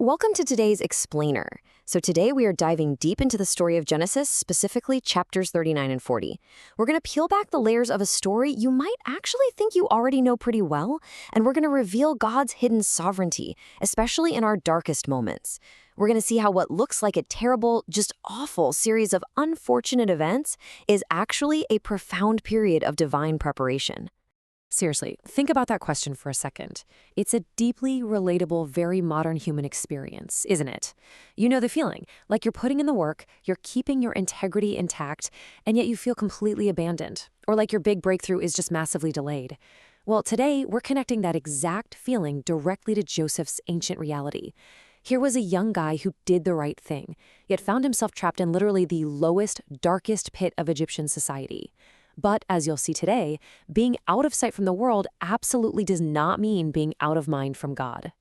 Welcome to today's Explainer. So today we are diving deep into the story of Genesis, specifically chapters 39 and 40. We're going to peel back the layers of a story you might actually think you already know pretty well, and we're going to reveal God's hidden sovereignty, especially in our darkest moments. We're going to see how what looks like a terrible, just awful series of unfortunate events is actually a profound period of divine preparation. Seriously, think about that question for a second. It's a deeply relatable, very modern human experience, isn't it? You know the feeling, like you're putting in the work, you're keeping your integrity intact, and yet you feel completely abandoned, or like your big breakthrough is just massively delayed. Well, today, we're connecting that exact feeling directly to Joseph's ancient reality. Here was a young guy who did the right thing, yet found himself trapped in literally the lowest, darkest pit of Egyptian society. But as you'll see today, being out of sight from the world absolutely does not mean being out of mind from God.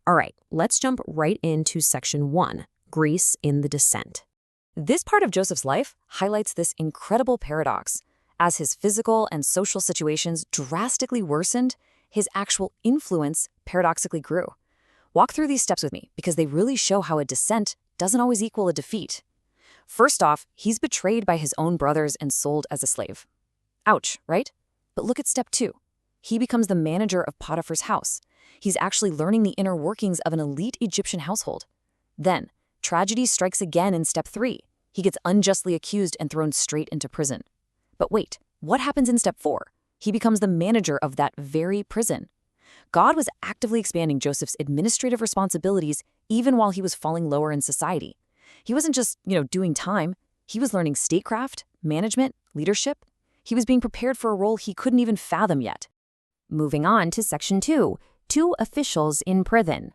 All right, let's jump right into section 1, Greece in the Descent. This part of Joseph's life highlights this incredible paradox. As his physical and social situations drastically worsened, his actual influence paradoxically grew. Walk through these steps with me, because they really show how a descent doesn't always equal a defeat. First off, he's betrayed by his own brothers and sold as a slave. Ouch, right? But look at step 2. He becomes the manager of Potiphar's house. He's actually learning the inner workings of an elite Egyptian household. Then, tragedy strikes again in step 3. He gets unjustly accused and thrown straight into prison. But wait, what happens in step 4? He becomes the manager of that very prison. God was actively expanding Joseph's administrative responsibilities even while he was falling lower in society. He wasn't just, doing time. He was learning statecraft, management, leadership. He was being prepared for a role he couldn't even fathom yet. Moving on to section 2, 2 officials in prison.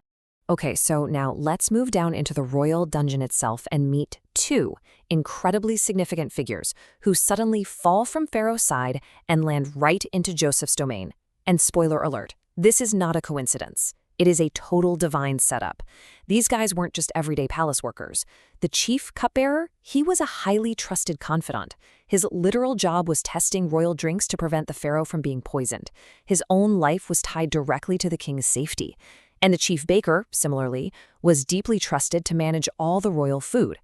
Okay, so now let's move down into the royal dungeon itself and meet 2 incredibly significant figures who suddenly fall from Pharaoh's side and land right into Joseph's domain. And spoiler alert, this is not a coincidence. It is a total divine setup. These guys weren't just everyday palace workers. The chief cupbearer, he was a highly trusted confidant. His literal job was testing royal drinks to prevent the pharaoh from being poisoned. His own life was tied directly to the king's safety. And the chief baker, similarly, was deeply trusted to manage all the royal food.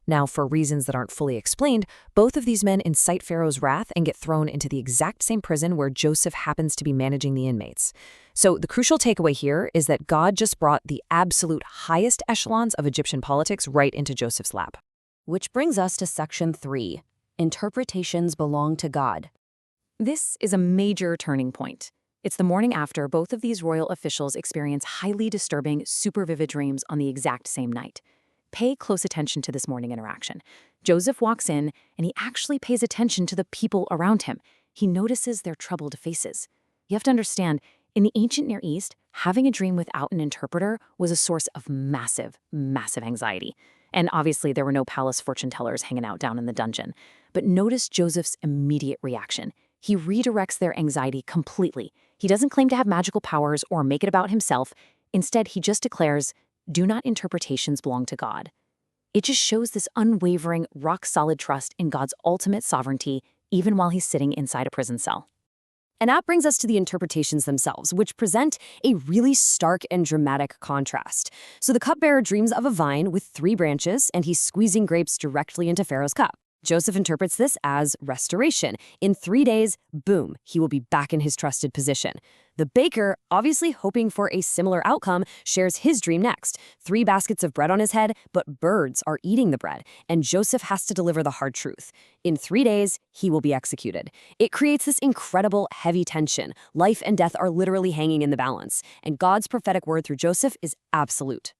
Now, for reasons that aren't fully explained, both of these men incite Pharaoh's wrath and get thrown into the exact same prison where Joseph happens to be managing the inmates. So the crucial takeaway here is that God just brought the absolute highest echelons of Egyptian politics right into Joseph's lap. Which brings us to section 3, Interpretations Belong to God. This is a major turning point. It's the morning after both of these royal officials experience highly disturbing, super vivid dreams on the exact same night. Pay close attention to this morning interaction. Joseph walks in, and he actually pays attention to the people around him. He notices their troubled faces. You have to understand, in the ancient Near East, having a dream without an interpreter was a source of massive, massive anxiety. And obviously, there were no palace fortune tellers hanging out down in the dungeon. But notice Joseph's immediate reaction. He redirects their anxiety completely. He doesn't claim to have magical powers or make it about himself. Instead, he just declares, "Do not interpretations belong to God?" It just shows this unwavering, rock-solid trust in God's ultimate sovereignty, even while he's sitting inside a prison cell. And that brings us to the interpretations themselves, which present a really stark and dramatic contrast. So the cupbearer dreams of a vine with 3 branches, and he's squeezing grapes directly into Pharaoh's cup. Joseph interprets this as restoration. In 3 days, boom, he will be back in his trusted position. The baker, obviously hoping for a similar outcome, shares his dream next. 3 baskets of bread on his head, but birds are eating the bread, and Joseph has to deliver the hard truth. In 3 days, he will be executed. It creates this incredible, heavy tension. Life and death are literally hanging in the balance, and God's prophetic word through Joseph is absolute.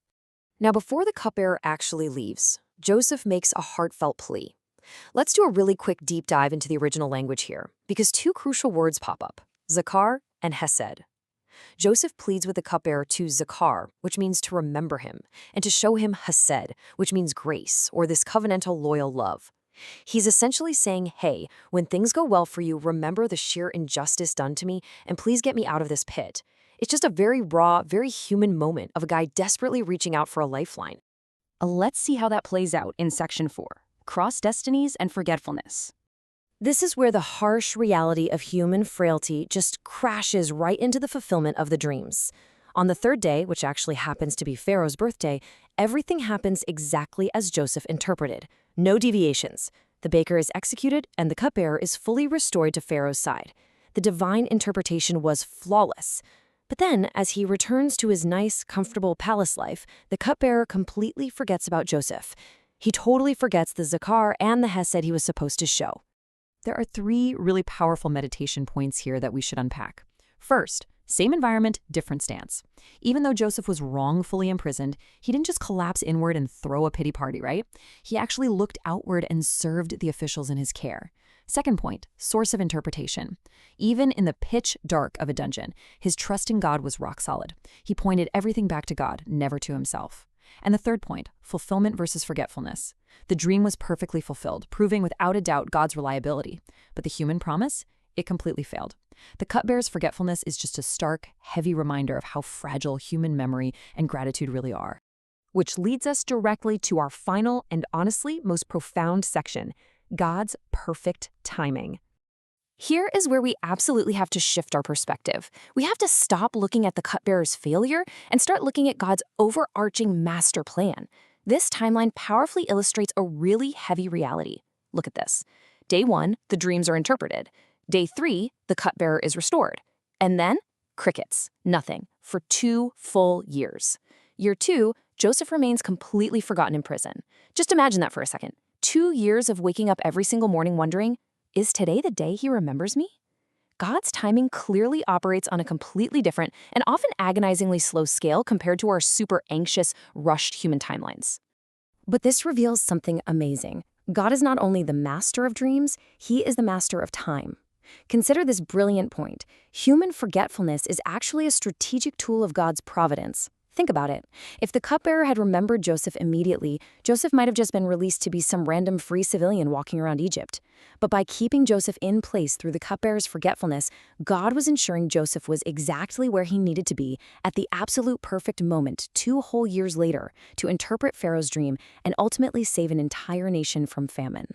Now, before the cupbearer actually leaves, Joseph makes a heartfelt plea. Let's do a really quick deep dive into the original language here, because 2 crucial words pop up, zakar and hesed. Joseph pleads with the cupbearer to zakar, which means to remember him, and to show him hesed, which means grace, or this covenantal loyal love. He's essentially saying, hey, when things go well for you, remember the sheer injustice done to me, and please get me out of this pit. It's just a very raw, very human moment of a guy desperately reaching out for a lifeline. Let's see how that plays out in section 4. Cross destinies and forgetfulness. This is where the harsh reality of human frailty just crashes right into the fulfillment of the dreams. On the third day, which actually happens to be Pharaoh's birthday, everything happens exactly as Joseph interpreted. No deviations. The baker is executed, and the cupbearer is fully restored to Pharaoh's side. The divine interpretation was flawless. But then, as he returns to his nice, comfortable palace life, the cupbearer completely forgets about Joseph. He totally forgets the zakar and the hesed he was supposed to show. There are 3 really powerful meditation points here that we should unpack. First, same environment, different stance. Even though Joseph was wrongfully imprisoned, he didn't just collapse inward and throw a pity party, right? He actually looked outward and served the officials in his care. Second point, source of interpretation. Even in the pitch dark of a dungeon, his trust in God was rock solid. He pointed everything back to God, never to himself. And the third point, fulfillment versus forgetfulness. The dream was perfectly fulfilled, proving without a doubt God's reliability. But the human promise? It completely failed. The cupbearer's forgetfulness is just a stark, heavy reminder of how fragile human memory and gratitude really are. Which leads us directly to our final and honestly most profound section, God's perfect timing. Here is where we absolutely have to shift our perspective. We have to stop looking at the cupbearer's failure and start looking at God's overarching master plan. This timeline powerfully illustrates a really heavy reality. Look at this. Day 1, the dreams are interpreted. Day 3, the cupbearer is restored. And then, crickets, nothing, for 2 full years. Year 2, Joseph remains completely forgotten in prison. Just imagine that for a second. 2 years of waking up every single morning wondering, is today the day he remembers me? God's timing clearly operates on a completely different and often agonizingly slow scale compared to our super anxious, rushed human timelines. But this reveals something amazing. God is not only the master of dreams, he is the master of time. Consider this brilliant point. Human forgetfulness is actually a strategic tool of God's providence. Think about it. If the cupbearer had remembered Joseph immediately, Joseph might have just been released to be some random free civilian walking around Egypt. But by keeping Joseph in place through the cupbearer's forgetfulness, God was ensuring Joseph was exactly where he needed to be at the absolute perfect moment 2 whole years later to interpret Pharaoh's dream and ultimately save an entire nation from famine.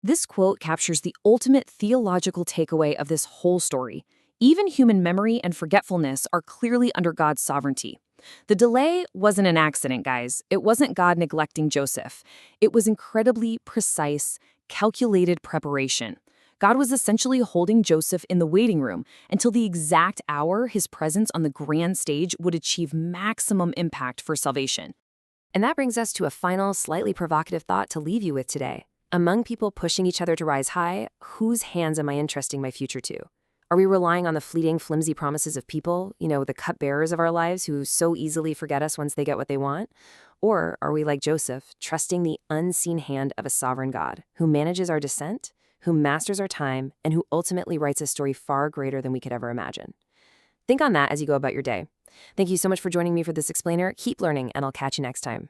This quote captures the ultimate theological takeaway of this whole story. Even human memory and forgetfulness are clearly under God's sovereignty. The delay wasn't an accident, guys. It wasn't God neglecting Joseph. It was incredibly precise, calculated preparation. God was essentially holding Joseph in the waiting room until the exact hour his presence on the grand stage would achieve maximum impact for salvation. And that brings us to a final, slightly provocative thought to leave you with today. Among people pushing each other to rise high, whose hands am I entrusting my future to? Are we relying on the fleeting, flimsy promises of people, the cupbearers of our lives who so easily forget us once they get what they want? Or are we like Joseph, trusting the unseen hand of a sovereign God who manages our descent, who masters our time, and who ultimately writes a story far greater than we could ever imagine? Think on that as you go about your day. Thank you so much for joining me for this explainer. Keep learning, and I'll catch you next time.